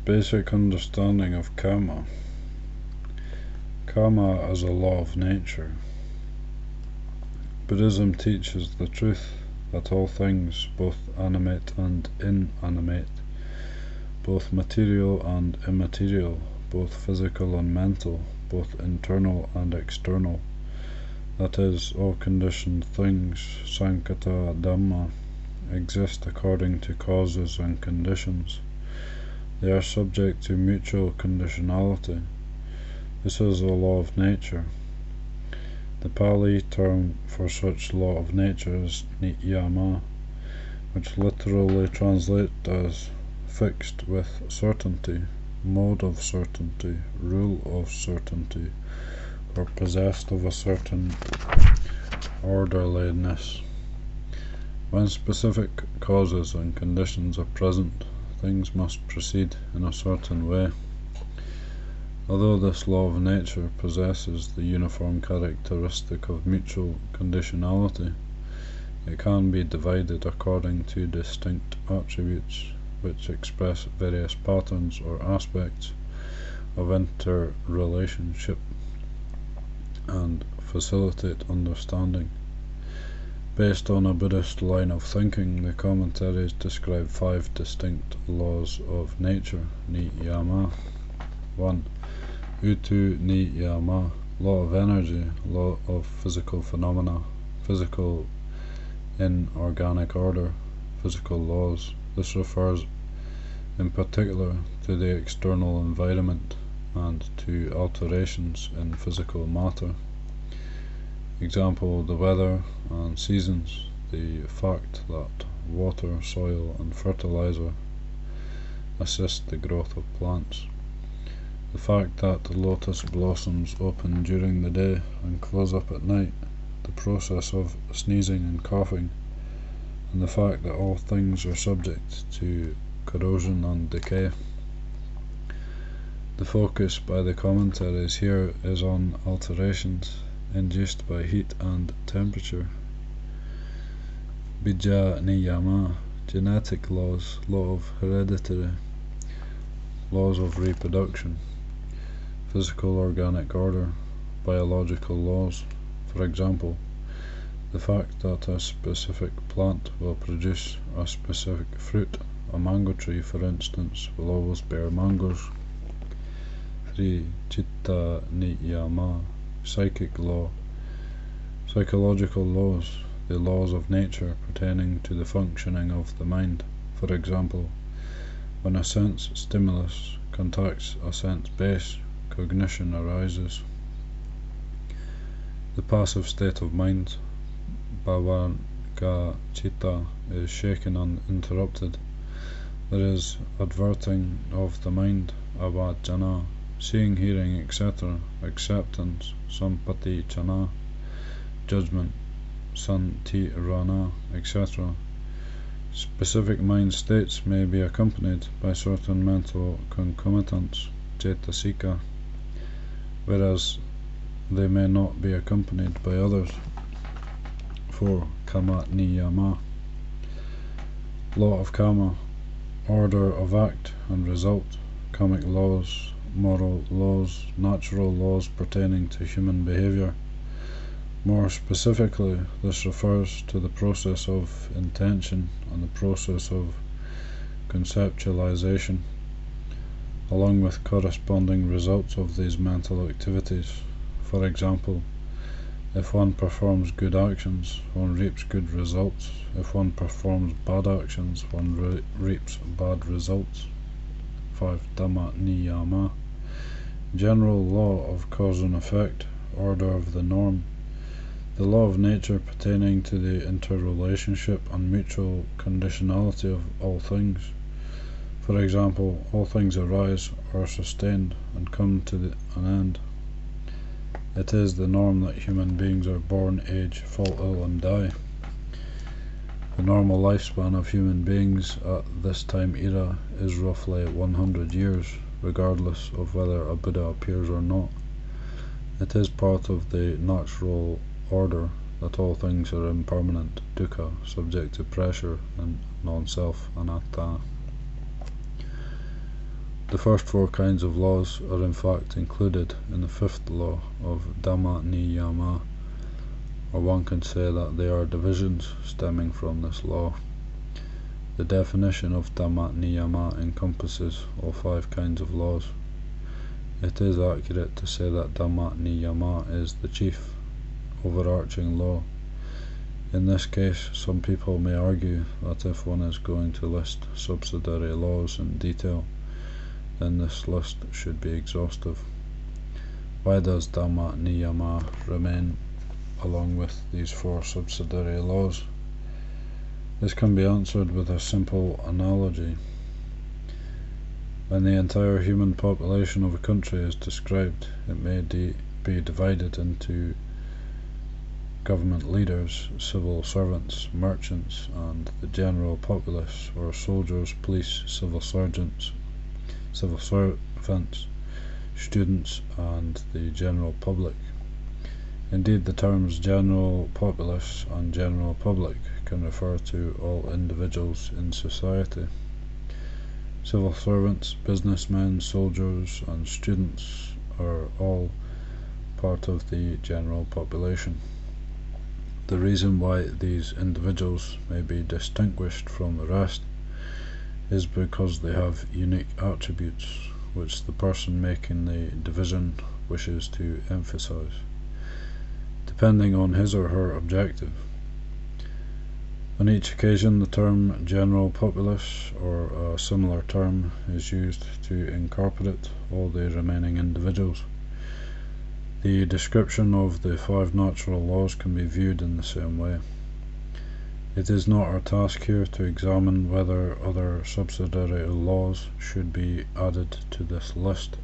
Basic understanding of Kamma. Kamma as a law of nature. Buddhism teaches the truth that all things, both animate and inanimate, both material and immaterial, both physical and mental, both internal and external, that is, all conditioned things, Buddhadhamma, exist according to causes and conditions. They are subject to mutual conditionality. This is a law of nature. The Pali term for such law of nature is niyama, which literally translates as fixed with certainty, mode of certainty, rule of certainty, or possessed of a certain orderliness. When specific causes and conditions are present, things must proceed in a certain way. Although this law of nature possesses the uniform characteristic of mutual conditionality, it can be divided according to distinct attributes, which express various patterns or aspects of interrelationship and facilitate understanding. Based on a Buddhist line of thinking, the commentaries describe 5 distinct laws of nature, niyama. 1. Utu niyama, law of energy, law of physical phenomena, physical inorganic order, physical laws. This refers in particular to the external environment and to alterations in physical matter. Example, the weather and seasons, the fact that water, soil and fertilizer assist the growth of plants, the fact that the lotus blossoms open during the day and close up at night, the process of sneezing and coughing, and the fact that all things are subject to corrosion and decay. The focus by the commentaries here is on alterations induced by heat and temperature. Bija niyama, genetic laws, law of heredity, laws of reproduction, physical organic order, biological laws. For example, the fact that a specific plant will produce a specific fruit. A mango tree, for instance, will always bear mangoes. 3. Chitta niyama, psychic law, psychological laws, the laws of nature pertaining to the functioning of the mind. For example, when a sense stimulus contacts a sense base, cognition arises. The passive state of mind, bhavanga chitta, is shaken uninterrupted. There is adverting of the mind, avajjana, seeing, hearing, etc., acceptance, sampati chana, judgment, santirana, etc. Specific mind states may be accompanied by certain mental concomitants, cetasika, whereas they may not be accompanied by others. 4. Kamma niyama, law of Kamma, order of act and result, karmic laws, moral laws, natural laws pertaining to human behavior. More specifically, this refers to the process of intention and the process of conceptualization, along with corresponding results of these mental activities. For example, if one performs good actions, one reaps good results. If one performs bad actions, one reaps bad results. 5. Dhamma niyama, general law of cause and effect, order of the norm, the law of nature pertaining to the interrelationship and mutual conditionality of all things. For example, all things arise, are sustained, and come to an end. It is the norm that human beings are born, age, fall ill and die. The normal lifespan of human beings at this time era is roughly 100 years, regardless of whether a Buddha appears or not. It is part of the natural order that all things are impermanent, dukkha, subject to pressure, and non-self, anatta. The first four kinds of laws are in fact included in the fifth law of Dhamma Niyama, or one can say that they are divisions stemming from this law. The definition of Dhamma Niyama encompasses all five kinds of laws. It is accurate to say that Dhamma Niyama is the chief, overarching law. In this case, some people may argue that if one is going to list subsidiary laws in detail, then this list should be exhaustive. Why does Dhamma Niyama remain along with these four subsidiary laws? This can be answered with a simple analogy. When the entire human population of a country is described, it may be divided into government leaders, civil servants, merchants, and the general populace, or soldiers, police, civil servants, students, and the general public. Indeed, the terms general populace and general public can refer to all individuals in society. Civil servants, businessmen, soldiers, and students are all part of the general population. The reason why these individuals may be distinguished from the rest is because they have unique attributes which the person making the division wishes to emphasize, depending on his or her objective. On each occasion, the term general populace or a similar term is used to incorporate all the remaining individuals. The description of the five natural laws can be viewed in the same way. It is not our task here to examine whether other subsidiary laws should be added to this list.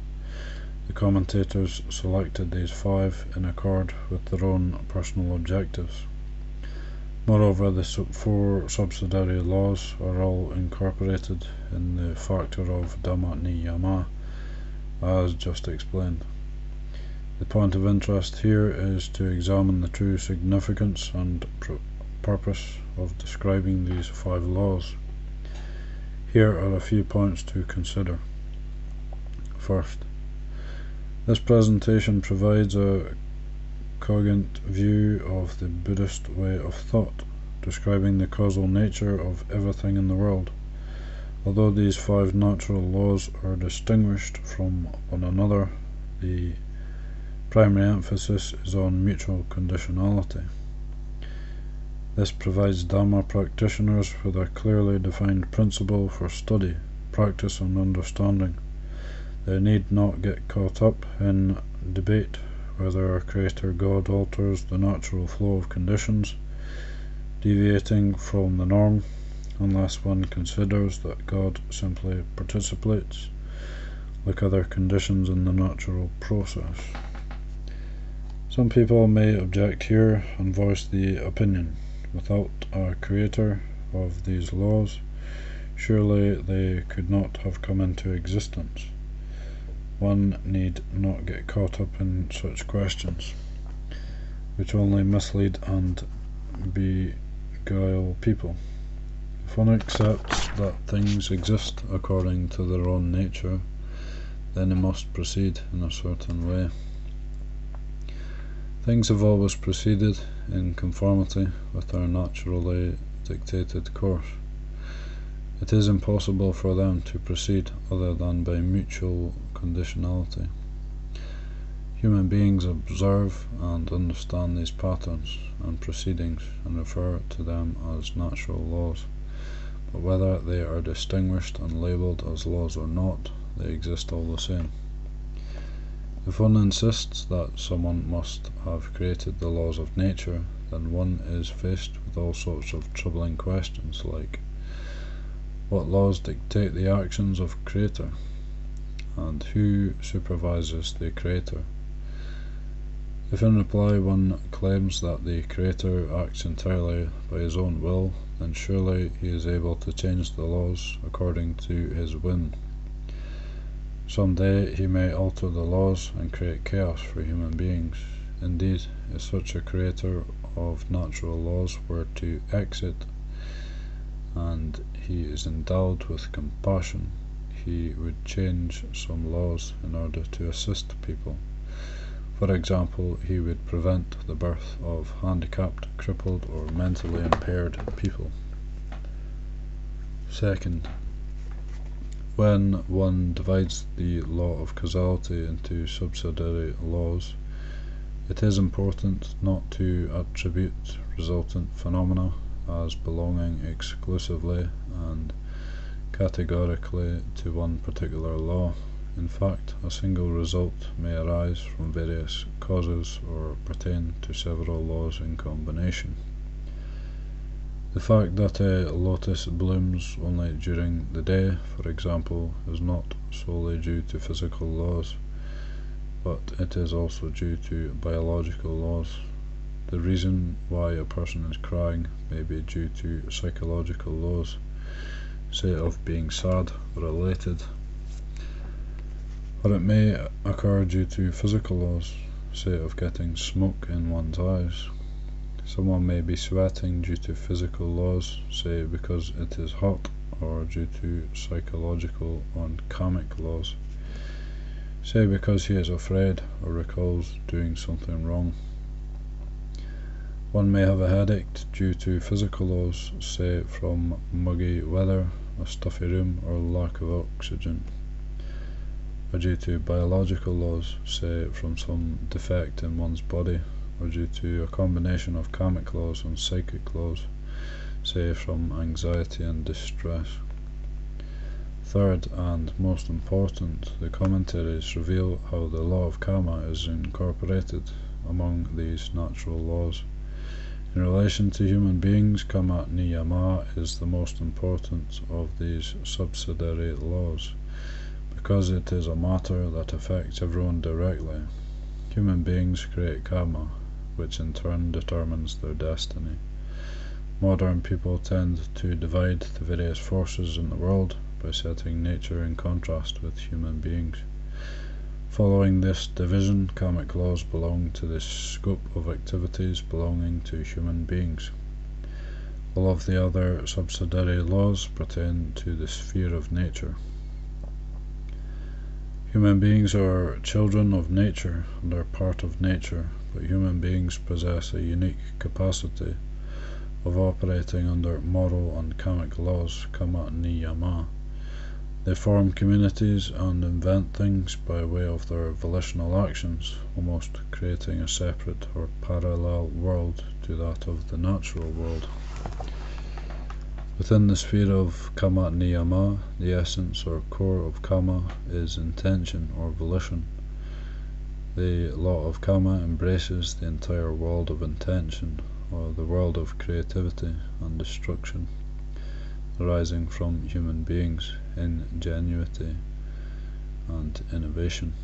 The commentators selected these five in accord with their own personal objectives. Moreover, the four subsidiary laws are all incorporated in the factor of Dhamma Niyama, as just explained. The point of interest here is to examine the true significance and purpose of describing these five laws. Here are a few points to consider. First, this presentation provides a cogent view of the Buddhist way of thought, describing the causal nature of everything in the world. Although these five natural laws are distinguished from one another, the primary emphasis is on mutual conditionality. This provides Dhamma practitioners with a clearly defined principle for study, practice, and understanding. They need not get caught up in debate whether a creator God alters the natural flow of conditions, deviating from the norm, unless one considers that God simply participates, like other conditions in the natural process. Some people may object here and voice the opinion, without a creator of these laws, surely they could not have come into existence. One need not get caught up in such questions, which only mislead and beguile people. If one accepts that things exist according to their own nature, then it must proceed in a certain way. Things have always proceeded in conformity with their naturally dictated course. It is impossible for them to proceed other than by mutual conditionality. Human beings observe and understand these patterns and proceedings and refer to them as natural laws, but whether they are distinguished and labelled as laws or not, they exist all the same. If one insists that someone must have created the laws of nature, then one is faced with all sorts of troubling questions like, what laws dictate the actions of Creator? And who supervises the Creator? If in reply one claims that the Creator acts entirely by his own will, then surely he is able to change the laws according to his whim. Some day he may alter the laws and create chaos for human beings. Indeed, if such a creator of natural laws were to exit, and he is endowed with compassion, he would change some laws in order to assist people. For example, he would prevent the birth of handicapped, crippled, or mentally impaired people. Second, when one divides the law of causality into subsidiary laws, it is important not to attribute resultant phenomena as belonging exclusively and categorically to one particular law. In fact, a single result may arise from various causes or pertain to several laws in combination. The fact that a lotus blooms only during the day, for example, is not solely due to physical laws, but it is also due to biological laws. The reason why a person is crying may be due to psychological laws, say of being sad or elated, or it may occur due to physical laws, say of getting smoke in one's eyes. Someone may be sweating due to physical laws, say because it is hot, or due to psychological or karmic laws, say because he is afraid or recalls doing something wrong. One may have a headache due to physical laws, say from muggy weather, a stuffy room, or lack of oxygen, or due to biological laws, say from some defect in one's body, or due to a combination of karmic laws and psychic laws, say from anxiety and distress. Third, and most important, the commentaries reveal how the law of karma is incorporated among these natural laws. In relation to human beings, Kamma niyama is the most important of these subsidiary laws, because it is a matter that affects everyone directly. Human beings create karma, which in turn determines their destiny. Modern people tend to divide the various forces in the world by setting nature in contrast with human beings. Following this division, karmic laws belong to the scope of activities belonging to human beings. All of the other subsidiary laws pertain to the sphere of nature. Human beings are children of nature and are part of nature, but human beings possess a unique capacity of operating under moral and karmic laws, Kamma niyama. They form communities and invent things by way of their volitional actions, almost creating a separate or parallel world to that of the natural world. Within the sphere of Kamma niyama, the essence or core of karma is intention or volition. The law of karma embraces the entire world of intention, or the world of creativity and destruction, arising from human beings' ingenuity and innovation.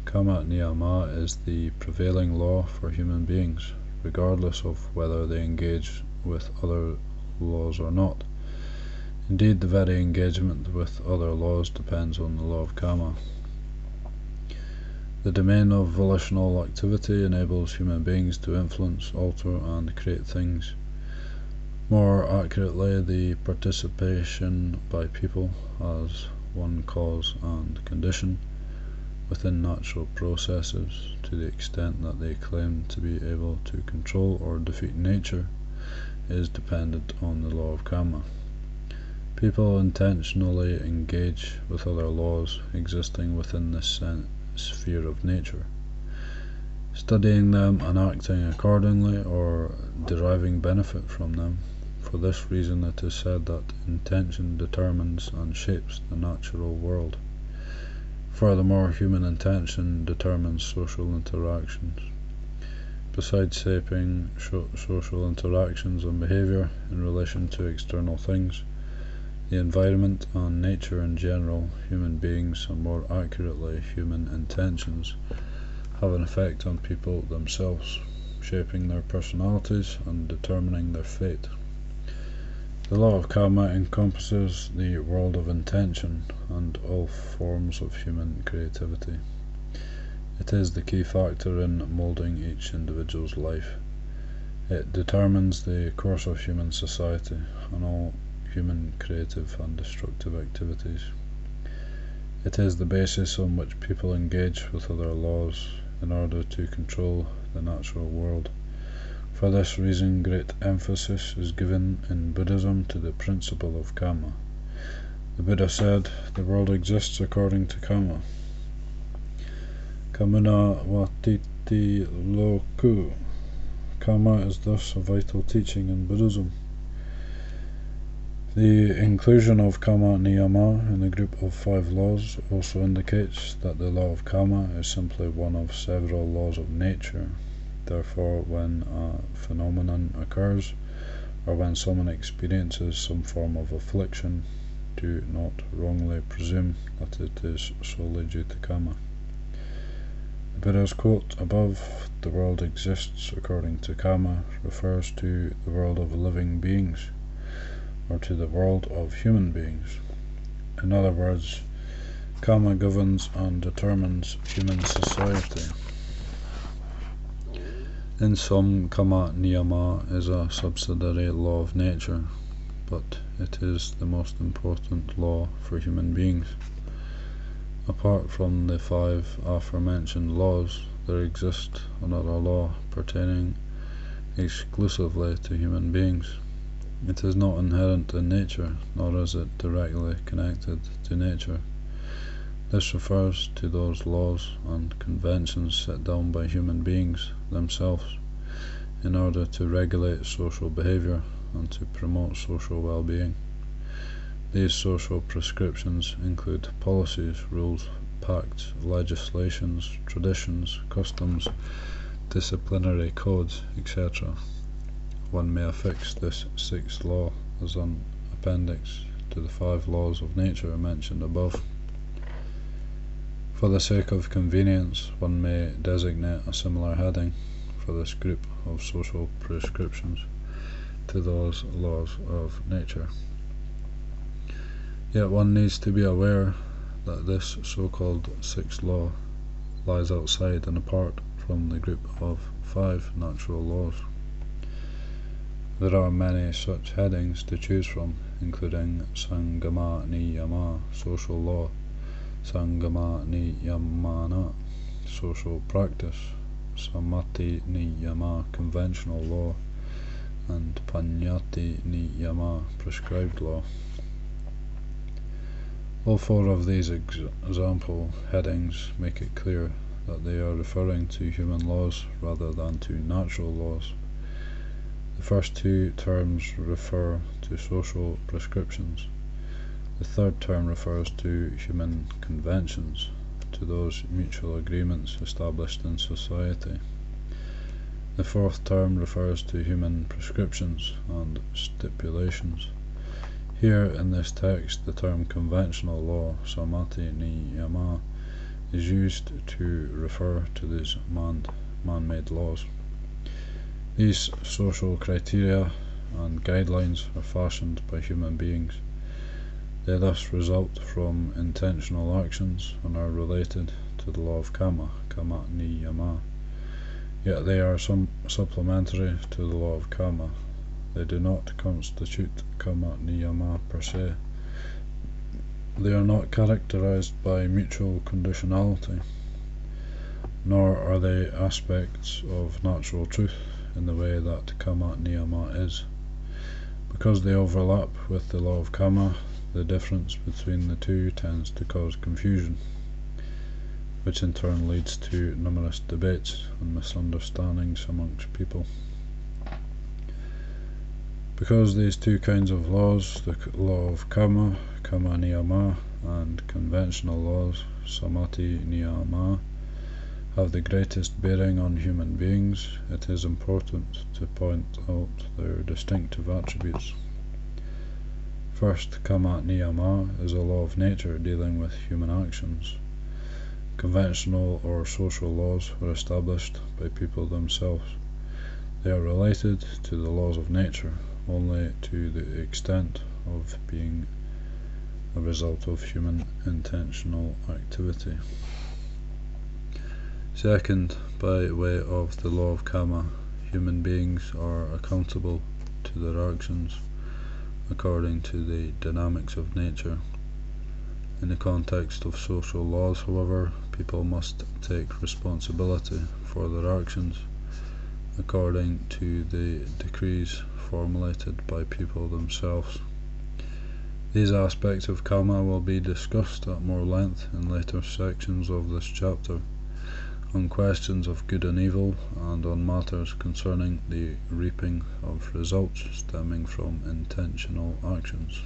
Kamma niyama is the prevailing law for human beings, regardless of whether they engage with other laws or not. Indeed, the very engagement with other laws depends on the law of karma. The domain of volitional activity enables human beings to influence, alter, and create things. More accurately, the participation by people as one cause and condition within natural processes, to the extent that they claim to be able to control or defeat nature, is dependent on the law of karma. People intentionally engage with other laws existing within this sphere of nature, studying them and acting accordingly, or deriving benefit from them. For this reason it is said that intention determines and shapes the natural world. Furthermore, human intention determines social interactions. Besides shaping social interactions and behavior in relation to external things, the environment and nature in general, human beings, and more accurately human intentions, have an effect on people themselves, shaping their personalities and determining their fate. The law of karma encompasses the world of intention and all forms of human creativity. It is the key factor in moulding each individual's life. It determines the course of human society and all human creative and destructive activities. It is the basis on which people engage with other laws in order to control the natural world. For this reason, great emphasis is given in Buddhism to the principle of Kamma. The Buddha said, "The world exists according to Kamma. Kamuna watiti loku." Kamma is thus a vital teaching in Buddhism. The inclusion of Kamma Niyama in the group of 5 laws also indicates that the law of Kamma is simply one of several laws of nature. Therefore, when a phenomenon occurs, or when someone experiences some form of affliction, do not wrongly presume that it is solely due to Kamma. The Buddha's quote above, "The world exists according to Kamma," refers to the world of living beings, or to the world of human beings. In other words, Kamma governs and determines human society. In sum, Kamma Niyama is a subsidiary law of nature, but it is the most important law for human beings. Apart from the 5 aforementioned laws, there exists another law pertaining exclusively to human beings. It is not inherent in nature, nor is it directly connected to nature. This refers to those laws and conventions set down by human beings themselves in order to regulate social behavior and to promote social well-being. These social prescriptions include policies, rules, pacts, legislations, traditions, customs, disciplinary codes, etc. One may affix this 6th law as an appendix to the 5 laws of nature mentioned above. For the sake of convenience, one may designate a similar heading for this group of social prescriptions to those laws of nature. Yet one needs to be aware that this so-called 6th law lies outside and apart from the group of 5 natural laws. There are many such headings to choose from, including Sangama Niyama, social law, Sangama Niyamana, social practice, Sammati Niyama, conventional law, and Panyati Niyama, prescribed law. All 4 of these example headings make it clear that they are referring to human laws rather than to natural laws. The first 2 terms refer to social prescriptions. The 3rd term refers to human conventions, to those mutual agreements established in society. The 4th term refers to human prescriptions and stipulations. Here in this text, the term conventional law, Sammati Niyama, is used to refer to these man-made laws. These social criteria and guidelines are fashioned by human beings. They thus result from intentional actions and are related to the law of Kamma, Kamma Niyama. Yet they are supplementary to the law of Kamma. They do not constitute Kamma Niyama per se. They are not characterized by mutual conditionality, nor are they aspects of natural truth in the way that Kamma Niyama is. Because they overlap with the law of Kamma, the difference between the 2 tends to cause confusion, which in turn leads to numerous debates and misunderstandings amongst people. Because these 2 kinds of laws, the law of Kamma, Kamma Niyama, and conventional laws, Sammati Niyama, have the greatest bearing on human beings, it is important to point out their distinctive attributes. First, Kamma Niyama is a law of nature dealing with human actions. Conventional or social laws were established by people themselves. They are related to the laws of nature only to the extent of being a result of human intentional activity. Second, by way of the law of Kamma, human beings are accountable to their actions according to the dynamics of nature. In the context of social laws, however, people must take responsibility for their actions according to the decrees formulated by people themselves. These aspects of Kamma will be discussed at more length in later sections of this chapter, on questions of good and evil, and on matters concerning the reaping of results stemming from intentional actions.